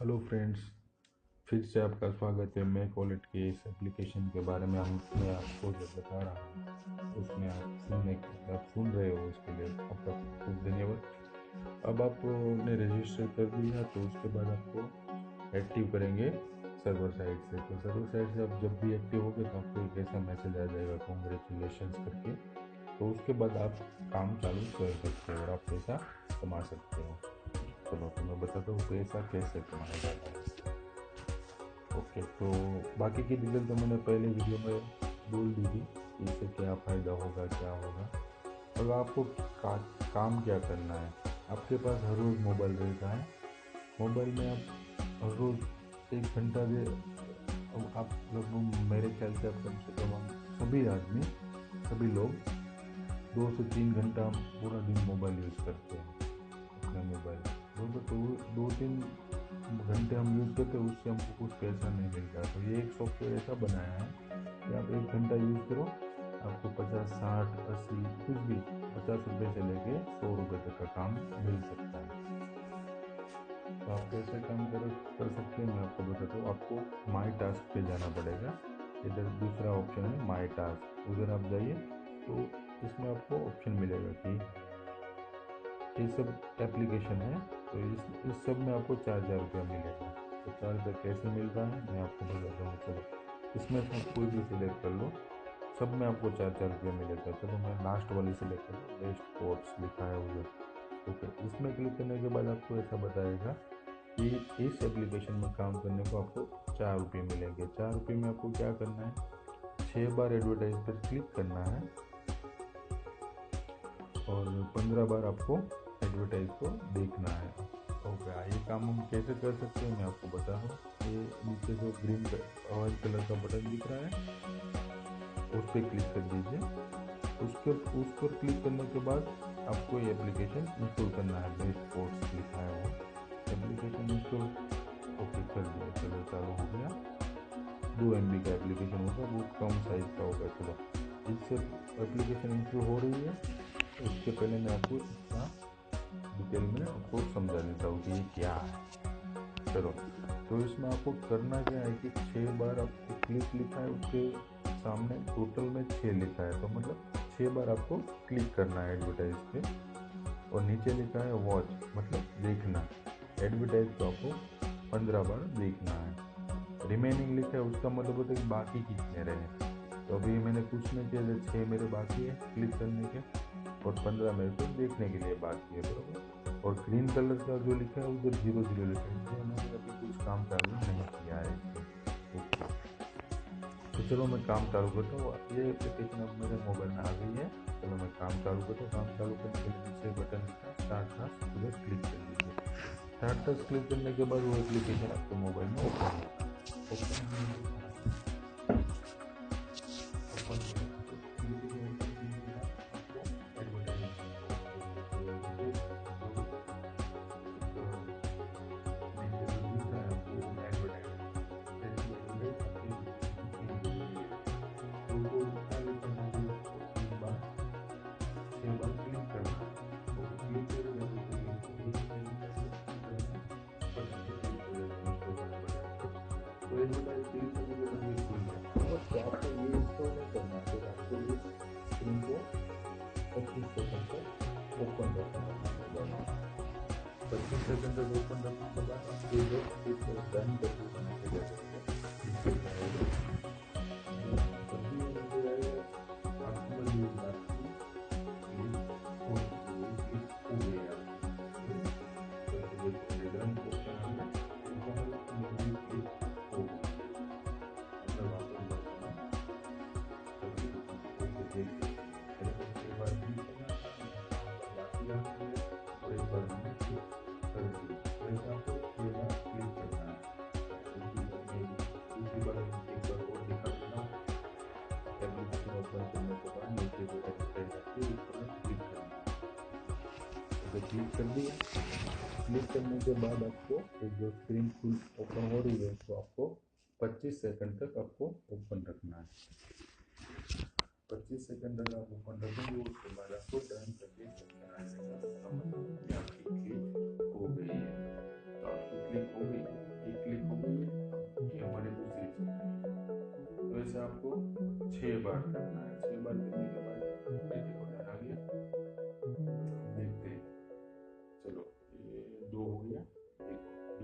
Hello friends, फिर से आपका स्वागत है। Makewallet के इस एप्लीकेशन के बारे में मैं आपको जो बता रहा हूँ उसमें आप सुन रहे हो, उसके लिए आपका खूब धन्यवाद। अब आपने रजिस्टर कर दिया तो उसके बाद आपको एक्टिव करेंगे सर्वर साइड से। तो सर्वर साइड से आप जब भी एक्टिव होगे तो आपको एक ऐसा मैसेज आ जाएगा कॉन्ग्रेचुलेशंस करके। तो उसके बाद आप काम चालू कर सकते हो और आप पैसा कमा सकते हो। चलो तो मैं बताता हूँ पैसा कैसे कमाया जाता है। ओके, तो बाकी की डिटेल तो मैंने पहले वीडियो में बोल दी थी कि इससे क्या फ़ायदा होगा क्या होगा। अब आपको काम क्या करना है। आपके पास हर रोज़ मोबाइल रहता है। मोबाइल में आप हर रोज़ 1 घंटा दे। अब आप लगभग मेरे ख्याल से आप कम से कम सभी आदमी, सभी लोग 2 से 3 घंटा पूरा दिन मोबाइल यूज़ करते हैं। अपने मोबाइल बराबर, तो 2-3 घंटे हम यूज़ करते हैं, उससे हमको कुछ पैसा नहीं मिलता। तो ये एक सॉफ्टवेयर ऐसा बनाया है कि आप 1 घंटा यूज़ करो, आपको 50, 60, 80 कुछ भी 50 रुपये से लेके 100 रुपये तक का काम मिल सकता है। तो आप कैसे काम कर सकते हैं मैं आपको बताता हूँ। आपको माई टास्क पे जाना पड़ेगा। इधर दूसरा ऑप्शन है माई टास्क, उधर आप जाइए तो इसमें आपको ऑप्शन मिलेगा कि ये सब एप्लीकेशन है। तो इस सब में आपको 4,000 रुपया मिलेगा। तो 4,000 कैसे मिल रहा है मैं आपको बताता हूँ। चलो इसमें से आप कोई भी सिलेक्ट कर लो, सब में आपको 4,000 रुपया मिलेगा। चलो मैं लास्ट वाली सिलेक्ट कर लूँ, बेस्ट कोर्स लिखा है उधर। ओके, इसमें क्लिक करने के बाद आपको ऐसा बताएगा कि इस एप्लीकेशन में काम करने को आपको 4 रुपये मिलेंगे। 4 रुपये में आपको क्या करना है, 6 बार एडवर्टाइज पर क्लिक करना है और 15 बार आपको एडवर्टाइज को देखना है। ओके, ये काम हम कैसे कर सकते हैं मैं आपको बता रहा हूँ। ये नीचे जो ग्रीन ऑरेंज कलर का बटन दिख रहा है उस पर क्लिक कर दीजिए। उस पर क्लिक करने के बाद आपको ये एप्लीकेशन इंस्टॉल करना है। बेस्ट कोर्स लिखा है वो एप्लीकेशन इंस्टॉल। ओके कर दिया, चलो चालू हो गया। 2 MB का एप्लीकेशन होगा, बहुत कम साइज का होगा। चलो इससे एप्लीकेशन इंस्टॉल हो रही है। उसके पहले मैं आपको इसका डिटेल में आपको समझा देता हूँ कि ये क्या है। चलो, तो इसमें आपको करना क्या है कि 6 बार आपको क्लिक लिखा है, उसके सामने टोटल में 6 लिखा है, तो मतलब 6 बार आपको क्लिक करना है एडवर्टाइज पे। और नीचे लिखा है वॉच, मतलब देखना। एडवर्टाइज को आपको 15 बार देखना है। रिमेनिंग लिखा है, उसका मतलब होता है कि बाकी कितने रहे। तो अभी मैंने कुछ नहीं किया, 6 मेरे बाकी है क्लिक करने के और 15 मेरे को देखने के लिए बाकी है बराबर। और ग्रीन कलर का जो लिखा है उधर 0 0 लिखा है, इसलिए मैंने अभी कुछ काम चालू नहीं किया है इसमें। ओके, तो चलो मैं काम चालू करता हूँ। ये एप्लीकेशन अब मेरे मोबाइल में आ गई है। चलो मैं काम चालू करता हूँ। काम चालू करने के लिए नीचे बटन दिखा है स्टार्ट टास्क, उधर क्लिक कर दीजिए। स्टार्ट टास्क क्लिक करने के बाद वो एप्लीकेशन आपके मोबाइल में ओपन होगा। ओपन होने के बाद एडवर्टाइज क्लिक करने के बाद ये खुल गया। तो आपको ये इंस्टॉल नहीं करना है, फिर आपको ये स्क्रीन को 25 सेकंड तक ओपन रखना है। 25 सेकंड तक ओपन रखने के बाद आपको इधर एक डन करके का मैसेज आ जाएगा। इससे क्या होगा, जब भी ये मैसेज आएगा आप समझ लीजिए इस बात की क्लिक हो चुकी है, क्लिक हो गई आपकी। तो देखो ये डन ऑप्शन आ गया, इसका मतलब कि मेरी ये क्लिक हो गई है। मैं वापस जाता हूँ। चलो ओके, देखिए मेरे को 6 बार क्लिक करना था, मैंने 5 बार बाकी आ गए और 1 बार मैंने क्लिक कर दिया। तो ऐसे आपको 6 बार क्लिक करना है। दूसरी बार एक बार और दिखा देता हूँ। एप्लीकेशन ओपन करने के बाद नीचे जो एडवर्टाइज आती है उस पर क्लिक करना है। ओके, क्लिक कर दिया। क्लिक करने के बाद आपको एक जो स्क्रीन फुल ओपन हो रही है उसको आपको 25 सेकंड तक आपको ओपन रखना है। 25 सेकंड तक आप ओपन रखेंगे, उसके बाद आपको डन करके ऑप्शन आ जाएगा। इसका मतलब है कि आपकी क्लिक हो गई है। तो आपकी क्लिक हो गई है।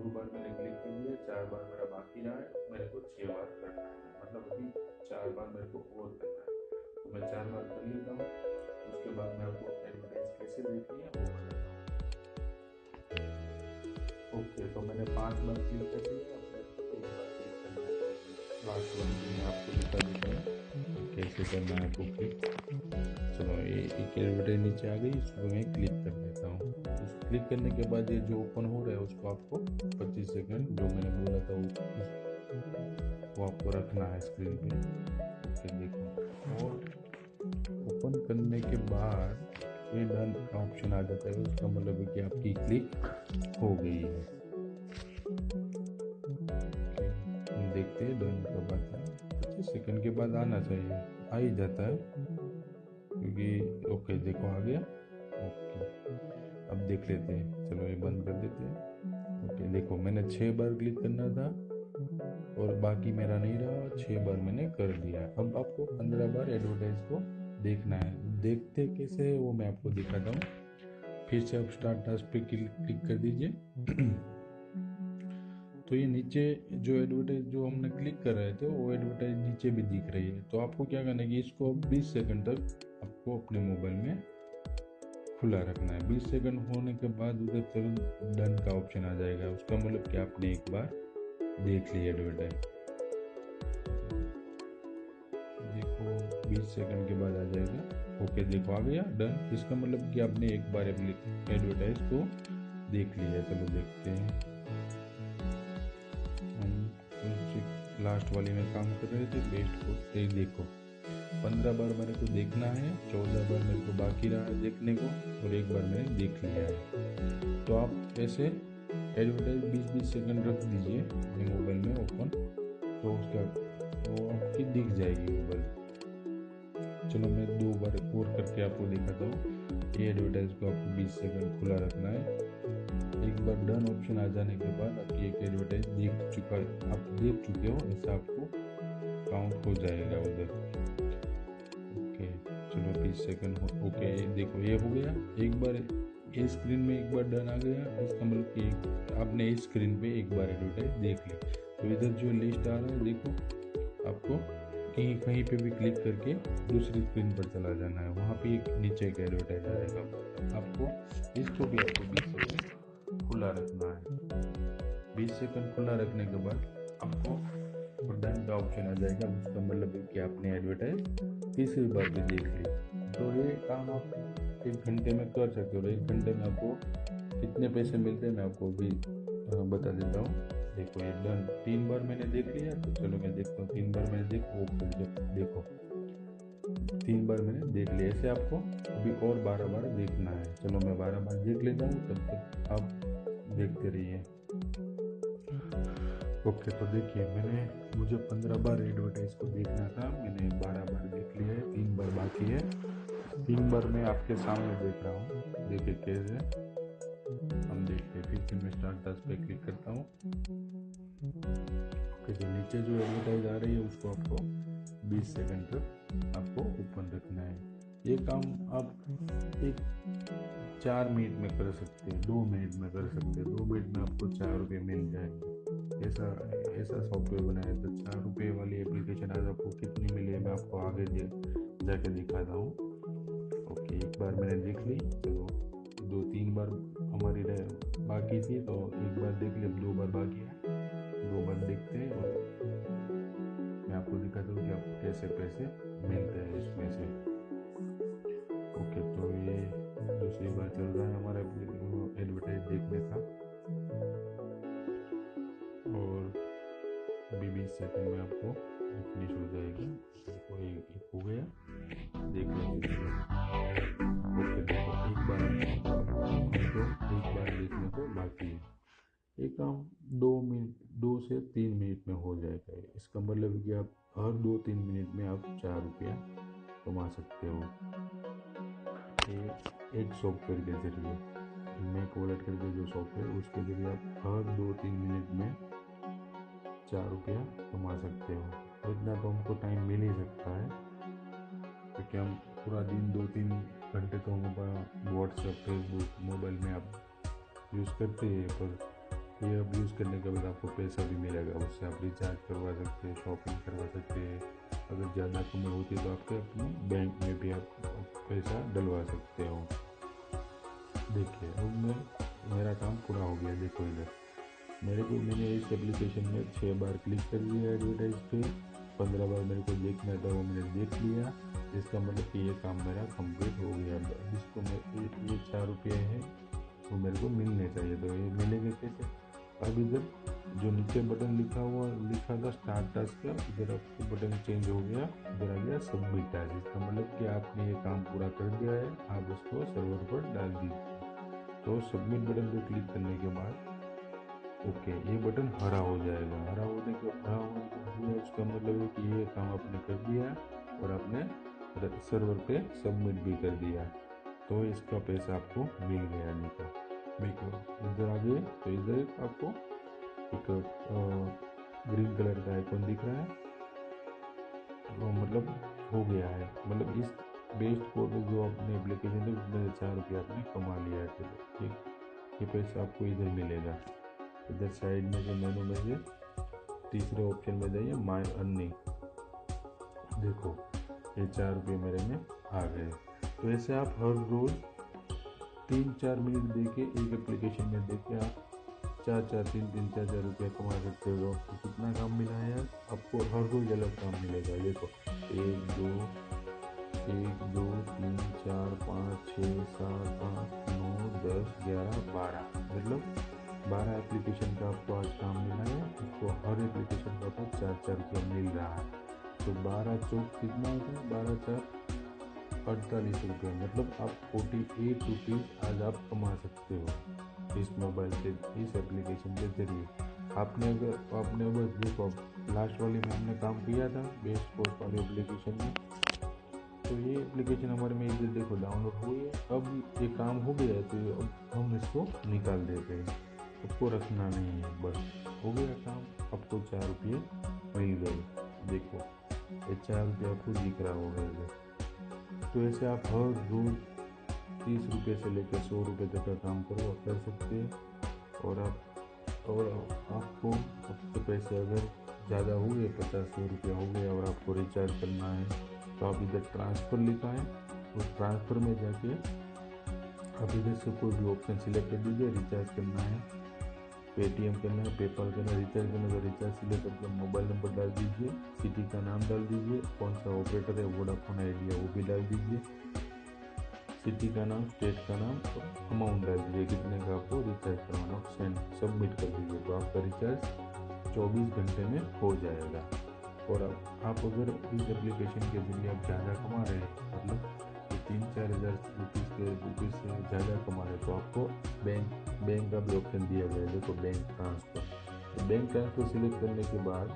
बार मैंने क्लिक कर दिया, 4 बार मेरा बाकी रहा है, मेरे को 6 बार करना है, मतलब अभी 4 बार मेरे को और करना है। तो मैं 4 बार कर लेता हूँ, उसके बाद मैं आपको एडवर्टाइज कैसे देखनी है वो बताता हूँ। ओके, तो मैंने 5 बार क्लिक कर दिया, अब मेरे को 1 बार क्लिक करना है। तो लास्ट वाली भी मैं आपको दिखा देता हूँ कैसे करना है आपको क्लिक। चलो, ये एक एडवर्टाइज नीचे आ गई, इसको मैं क्लिक कर देता हूँ। उस क्लिक करने के बाद ये जो ओपन हो रहा है उसको आपको 25 सेकंड जो मैंने बोला था वो आपको रखना है स्क्रीन पे। ओके, देखो, और ओपन करने के बाद ये डन का ऑप्शन आ जाता है, उसका मतलब है कि आपकी क्लिक हो गई है। हम देखते हैं डन कब आता है। 25 सेकंड के बाद आना चाहिए, आ ही जाता है क्योंकि ओके देखो आ गया। ओके, अब देख लेते हैं, चलो ये बंद कर देते हैं। ओके, देखो मैंने 6 बार क्लिक करना था और बाकी मेरा नहीं रहा, 6 बार मैंने कर दिया। अब आपको 15 बार एडवर्टाइज को देखना है। देखते कैसे है वो मैं आपको दिखाता हूँ। फिर से आप स्टार्ट टास्क पे क्लिक कर दीजिए। तो ये नीचे जो एडवर्टाइज जो हमने क्लिक कर रहे थे वो एडवर्टाइज नीचे भी दिख रही है। तो आपको क्या करना है कि इसको 20 सेकंड तक आपको अपने मोबाइल में खुला रखना है। 20 सेकंड होने के बाद उधर तुरंत डन का ऑप्शन आ जाएगा, उसका मतलब कि आपने एक बार देख ली एडवर्टाइज। देखो 20 सेकंड के बाद आ जाएगा। ओके, देखो आ गया डन, इसका मतलब कि आपने एक बार एडवर्टाइज को देख लिया। चलो देखते हैं, हम लास्ट वाली में काम कर रहे थे बेस्ट को। देखो 15 बार मेरे को देखना है, 14 बार मेरे को बाकी रहा है देखने को, और एक बार मैंने देख लिया है। तो आप ऐसे एडवर्टाइज 20-20 सेकंड रख दीजिए अपने मोबाइल में ओपन, तो उसका वो आपकी दिख जाएगी मोबाइल। चलो मैं 2 बार और करके आपको दिखाता हूँ। ये एडवर्टाइज को आपको 20 सेकंड खुला रखना है। एक बार डन ऑप्शन आ जाने के बाद आपकी एक एडवर्टाइज आप देख चुके हो, ऐसा आपको काउंट हो जाएगा उधर। ओके, चलो 20 सेकंड हो। ओके, देखो ये हो गया। एक बार ये स्क्रीन में एक बार डन आ गया, इसका मतलब कि आपने इस स्क्रीन पे एक बार एडवर्टाइज देख ली। तो इधर जो लिस्ट आ रहा है देखो, आपको कहीं कहीं पे भी क्लिक करके दूसरी स्क्रीन पर चला जाना है, वहाँ पे एक नीचे एक एडवर्टाइज आ जाएगा। आपको इसको भी आपको 20 सेकंड खुला रखना है। 20 सेकंड खुला रखने के बाद आपको डन का ऑप्शन आ जाएगा, उसका मतलब है कि आपने एडवर्टाइज तीसरी बार भी देख ली। तो ये काम आप 1 घंटे में कर सकते हो। 1 घंटे में आपको कितने पैसे मिलते हैं मैं आपको भी बता देता हूँ। देखो ये डन, 3 बार मैंने देख लिया, तो चलो मैं देखता हूँ 3 बार मैंने देखो 3 बार मैंने देख लिया। ऐसे आपको अभी और 12 बार देखना है। चलो मैं 12 बार देख लेता हूँ, तब तक आप देखते रहिए। ओके, तो देखिए मुझे 15 बार एडवर्टाइज को देखना था, मैंने 12 बार देख लिया है, 3 बार बाकी है। 3 बार मैं आपके सामने देख रहा हूँ, देखिए कैसे हम देखते हैं। फिर से मैं स्टार्ट टास्क पे क्लिक करता हूँ। ओके, तो नीचे जो एडवर्टाइज आ रही है उसको आपको 20 सेकंड तक आपको ओपन रखना है। ये काम आप एक 4 मिनट में कर सकते हैं, 2 मिनट में कर सकते हैं। 2 मिनट में आपको 4 रुपये मिल जाएंगे। ऐसा सॉफ्टवेयर बनाया था। 4 रुपये वाली एप्लीकेशन आज आपको कितनी मिली है मैं आपको आगे जाके दिखाता हूँ। ओके, एक बार मैंने देख ली, चलो 2-3 बार हमारी बाकी थी, तो एक बार देख ली, 2 बार बाकी है, 2 बार देखते हैं और मैं आपको दिखाता हूँ कि आपको कैसे पैसे मिलते हैं इसमें से। ओके, तो ये दूसरी बार चल रहा है हमारा एडवर्टाइज देखने का, और अभी 20 सेकंड में आपको फिनिश हो जाएगा। देखो एक हो गया, देख लेंगे। ओके, देखो एक बार हमको एक बार देखने को बाकी है। ये काम 2 से 3 मिनट में हो जाएगा। इसका मतलब है कि आप हर 2-3 मिनट में आप 4 रुपया कमा सकते हो। ये एक सॉफ्टवेयर के जरिए, मेकवॉलेट करके जो सॉफ्टवेयर, उसके जरिए आप हर 2-3 मिनट में 4 रुपया कमा सकते हो। इतना तो हमको टाइम मिल ही सकता है, क्योंकि हम पूरा दिन 2-3 घंटे तो व्हाट्सएप फेसबुक मोबाइल में आप यूज़ करते हैं, पर ये अब यूज़ करने के बाद आपको पैसा भी मिलेगा, उससे आप रिचार्ज करवा सकते हैं, शॉपिंग करवा सकते हैं। अगर ज़्यादा कमी होती है तो आपके अपने बैंक में भी आप पैसा डलवा सकते हो। देखिए अब मेरा काम पूरा हो गया। देखो इधर मैंने इस एप्लीकेशन में 6 बार क्लिक कर दिया एडवर्टाइज पे, 15 बार मेरे को देखना था वो मैंने देख लिया। इसका मतलब कि ये काम मेरा कंप्लीट हो गया। अब इसको मैं ये 4 रुपये हैं वो मेरे को मिलने चाहिए, तो ये मिलेंगे कैसे? अब इधर जो नीचे बटन लिखा था स्टार्ट टास्क का, इधर आपको बटन चेंज हो गया, इधर आ गया सबमिट टास्क। इसका मतलब कि आपने ये काम पूरा कर दिया है, आप उसको सर्वर पर डाल दीजिए। तो सबमिट बटन पर क्लिक करने के बाद ओके ये बटन हरा हो जाएगा। हरा होने के उसका मतलब है कि ये काम आपने कर दिया और आपने सर्वर पे सबमिट भी कर दिया, तो इसका पैसा आपको मिल गया। देखो इधर आ गए, तो इधर आपको एक ग्रीन कलर का आइकॉन दिख रहा है, वो मतलब हो गया है। मतलब इस बेस्ट कोड जो अपने एप्लीकेशन है उसमें 4 रुपये आपने कमा लिया है। तो ठीक ये पैसा आपको इधर मिलेगा। इधर साइड में जो मेनू में से तीसरे ऑप्शन में जाइए माय अर्निंग, देखो ये 4 रुपये मेरे में आ गए। तो ऐसे आप हर रोज़ 3-4 मिनट दे के एक एप्लीकेशन में दे के आप 4-4 रुपये कमा सकते हो। आपको कितना काम मिला है यार, आपको हर रोज़ अलग काम मिलेगा। देखो 1 2 3 4 5 6 7 8 9 10 11 12, मतलब 12 एप्लीकेशन का आपको आज काम मिला है। उसको हर एप्लीकेशन का आपको 4-4 रुपया मिल रहा है। तो 12 चौक कितना होता है, 12 4 48 रुपये, मतलब आप 48 रुपीज़ आज आप कमा सकते हो इस मोबाइल से, इस एप्लीकेशन के जरिए। आपने बस देखो लास्ट वाली में हमने काम किया था बेस्ट कोर्स वाले एप्लीकेशन में, तो ये एप्लीकेशन हमारे में इधर देखो डाउनलोड हुई है। अब ये काम हो गया है, तो अब हम इसको निकाल देते हैं, आपको रखना नहीं है, बस हो गया काम। आपको 4 रुपये मिल गए। देखो ये 4 रुपये आपको दिख रहा होगा इधर। तो ऐसे आप हर रोज़ 30 रुपये से लेकर 100 रुपये तक का काम कर सकते हैं। और आपको आपके पैसे अगर ज़्यादा हो गए, 50-100 रुपया हो गया और आपको रिचार्ज करना है, तो आप इधर ट्रांसफ़र लिखा है, उस ट्रांसफ़र में जाके आप इधर से कोई भी ऑप्शन सिलेक्ट कर दीजिए। रिचार्ज करना है, पेटीएम करना है, पेपाल करना है, रिचार्ज करना है तो रिचार्ज सिलेक्ट करके मोबाइल नंबर डाल दीजिए, सिटी का नाम डाल दीजिए, कौन सा ऑपरेटर है वोडाफोन आइडिया वो भी डाल दीजिए, सिटी का नाम, स्टेट का नाम और अमाउंट डाल दीजिए कितने का आपको रिचार्ज करवाना है, सेंड सबमिट कर दीजिए। तो आपका रिचार्ज 24 घंटे में हो जाएगा। और आप अगर इस एप्लीकेशन के जरिए आप ज़्यादा कमा रहे हैं, मतलब 3-4 हज़ार रुपीज़ से ज़्यादा कमा रहे हैं, तो आपको बैंक का भी ऑप्शन दिया गया है। देखो बैंक ट्रांसफ़र, तो बैंक ट्रांसफ़र सिलेक्ट करने के बाद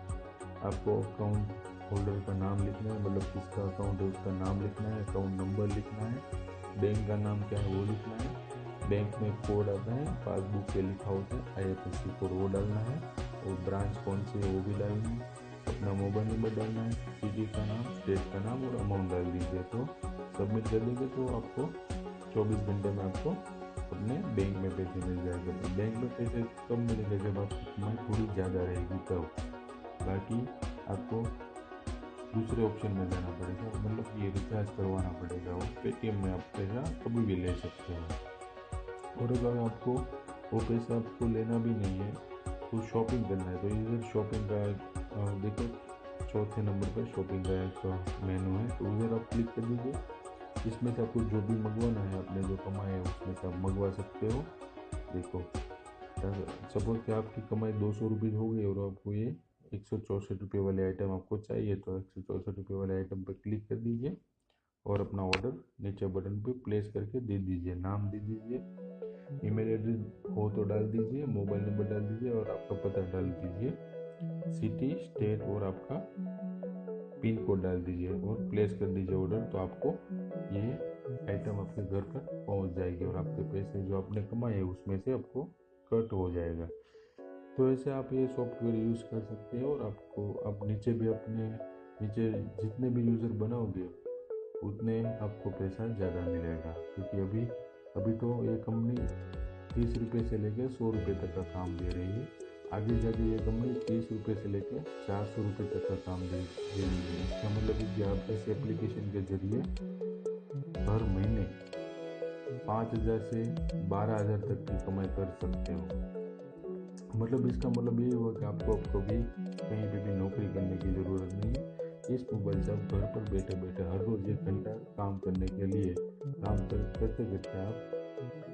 आपको अकाउंट होल्डर का नाम लिखना है, मतलब किसका अकाउंट है उसका नाम लिखना है, अकाउंट नंबर लिखना है, बैंक का नाम क्या है वो लिखना है, बैंक में कोड आता है पासबुक पे लिखा होता है IFSC कोड वो डालना है, और ब्रांच कौन सी है वो भी डालना है, अपना मोबाइल नंबर डालना है, सिटी का नाम, स्टेट का नाम और अमाउंट डाल दीजिए। तो सबमिट कर देंगे तो आपको 24 घंटे में आपको अपने बैंक में पैसे मिल जाएंगे। तो बैंक में पैसे कब मिलेंगे, जब आपकी कमाई थोड़ी ज़्यादा रहेगी तब। बाकी आपको दूसरे ऑप्शन में जाना पड़ेगा, मतलब ये रिचार्ज करवाना पड़ेगा, और पेटीएम में आप पैसा कभी भी ले सकते हो। और अगर आपको वो पैसा आपको लेना भी नहीं है तो शॉपिंग करना है, तो इधर शॉपिंग का देखो चौथे नंबर पर शॉपिंग का एक मेनू है, तो उधर आप क्लिक कर दीजिए। इसमें से आपको जो भी मंगवाना है आपने जो कमाया है उसमें से आप मंगवा सकते हो। देखो सपोज कि आपकी कमाई 200 रुपये हो गई और आपको ये 164 रुपये वाले आइटम आपको चाहिए, तो 164 रुपये वाले आइटम पर क्लिक कर दीजिए और अपना ऑर्डर नीचे बटन पे प्लेस करके दे दीजिए। नाम दे दीजिए, ईमेल एड्रेस हो तो डाल दीजिए, मोबाइल नंबर डाल दीजिए और आपका पता डाल दीजिए, सिटी, स्टेट और आपका पिन कोड डाल दीजिए और प्लेस कर दीजिए ऑर्डर। तो आपको ये आइटम आपके घर पर पहुंच जाएगी और आपके पैसे जो आपने कमाए उसमें से आपको कट हो जाएगा। तो ऐसे आप ये सॉफ्टवेयर यूज़ कर सकते हो। और आपको अब नीचे जितने भी यूज़र बनाओगे उतने आपको पैसा ज़्यादा मिलेगा, क्योंकि अभी तो ये कंपनी 30 रुपये से लेकर 100 रुपये तक का काम दे रही है। आगे जाके ये कंपनी 30 रुपये से लेकर 400 रुपये तक का काम दे रही है। इसका मतलब है कि आप इस एप्लीकेशन के जरिए हर महीने 5,000 से 12,000 तक की कमाई कर सकते हो। मतलब इसका मतलब यही हुआ कि आपको अब कभी कहीं पे भी नौकरी करने की ज़रूरत नहीं है। इस मोबाइल से आप घर पर बैठे बैठे हर रोज़ 1 घंटा काम करने के लिए काम करते करते आप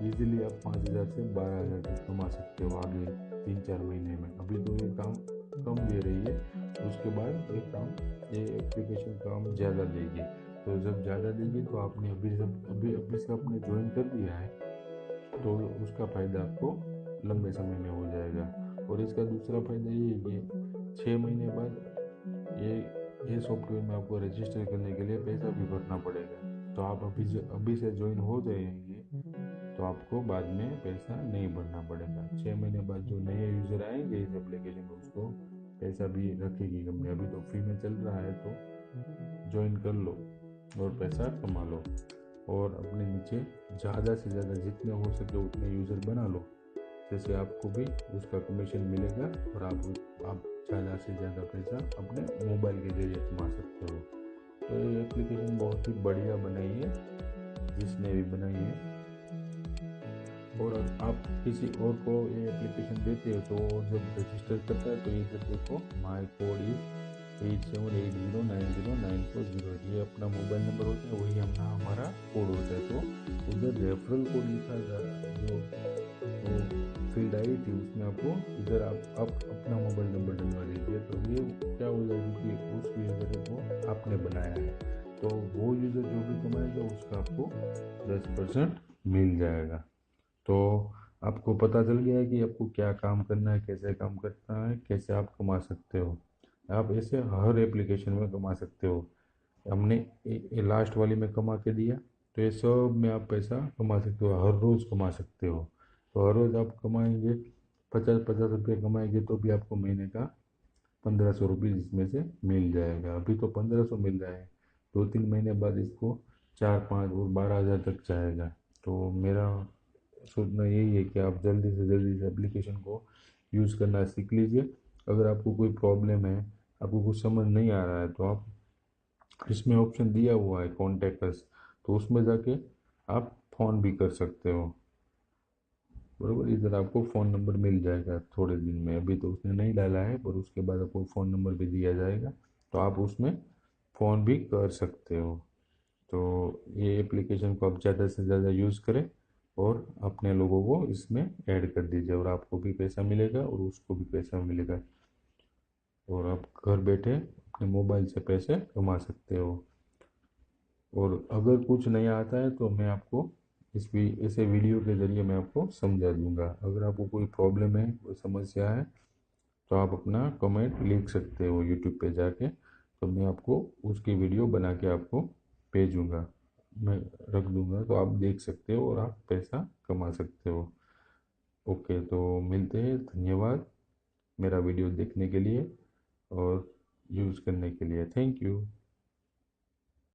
इजीली आप 5,000 से 12,000 तक कमा सकते हो आगे 3-4 महीने में। अभी तो ये काम कम दे रही है, उसके बाद ये एप्लीकेशन काम ज़्यादा देगी। तो जब ज़्यादा देगी तो आपने अभी से आपने ज्वाइन कर दिया है तो उसका फ़ायदा आपको लंबे समय में हो जाएगा। और इसका दूसरा फ़ायदा ये है कि 6 महीने बाद ये सॉफ्टवेयर में आपको रजिस्टर करने के लिए पैसा भी भरना पड़ेगा। तो आप अभी से ज्वाइन हो जाएंगे तो आपको बाद में पैसा नहीं भरना पड़ेगा। 6 महीने बाद जो नए यूज़र आएंगे इस एप्लीकेशन में उसको पैसा भी रखेगी कंपनी। अभी तो फ्री में चल रहा है तो ज्वाइन कर लो और पैसा कमा लो और अपने नीचे ज़्यादा से ज़्यादा जितने हो सके उतने यूज़र बना लो, जैसे आपको भी उसका कमीशन मिलेगा और आप ज़्यादा से ज़्यादा पैसा अपने मोबाइल के जरिए कमा सकते हो। तो ये एप्लीकेशन बहुत ही बढ़िया बनाई है जिसने भी बनाई है। और आप किसी और को ये एप्लीकेशन देते हो तो जब रजिस्टर करता है तो इधर देखो माई कोड इज 8780909440, ये अपना मोबाइल नंबर होता है, वही हमारा कोड होता है। तो उधर रेफरल कोड लिखा था जो फील्ड आई थी उसमें आपको इधर आप अपना मोबाइल नंबर डलवा दीजिए। तो ये क्या हो जाएगी कि उस यूज़र को आपने बनाया है तो वो यूज़र जो भी कमाएगा उसका आपको 10% मिल जाएगा। तो आपको पता चल गया है कि आपको क्या काम करना है, कैसे काम करना है, कैसे आप कमा सकते हो। आप ऐसे हर एप्लीकेशन में कमा सकते हो। हमने लास्ट वाली में कमा के दिया तो ये सब में आप पैसा कमा सकते हो, हर रोज़ कमा सकते हो। तो हर रोज़ आप कमाएंगे 50-50 रुपये कमाएंगे तो भी आपको महीने का 1,500 रुपये इसमें से मिल जाएगा। अभी तो 1,500 मिल रहा है, 2-3 महीने बाद इसको 4-5 और 12,000 तक जाएगा। तो मेरा सोचना यही है कि आप जल्दी से जल्दी इस एप्लीकेशन को यूज़ करना सीख लीजिए। अगर आपको कोई प्रॉब्लम है, आपको कुछ समझ नहीं आ रहा है तो आप इसमें ऑप्शन दिया हुआ है कॉन्टेक्ट अस, तो उसमें जाके आप फ़ोन भी कर सकते हो। बराबर, इधर आपको फ़ोन नंबर मिल जाएगा थोड़े दिन में। अभी तो उसने नहीं डाला है पर उसके बाद आपको फ़ोन नंबर भी दिया जाएगा तो आप उसमें फ़ोन भी कर सकते हो। तो ये एप्लीकेशन को आप ज़्यादा से ज़्यादा यूज़ करें और अपने लोगों को इसमें ऐड कर दीजिए और आपको भी पैसा मिलेगा और उसको भी पैसा मिलेगा और आप घर बैठे अपने मोबाइल से पैसे कमा सकते हो। और अगर कुछ नहीं आता है तो मैं आपको ऐसे वीडियो के ज़रिए मैं आपको समझा दूंगा। अगर आपको कोई प्रॉब्लम है, कोई समस्या है तो आप अपना कमेंट लिख सकते हो यूट्यूब पे जाके, तो मैं आपको उसकी वीडियो बना के आपको भेजूँगा, मैं रख दूँगा तो आप देख सकते हो और आप पैसा कमा सकते हो। ओके, तो मिलते हैं। धन्यवाद मेरा वीडियो देखने के लिए और यूज़ करने के लिए। Thank you.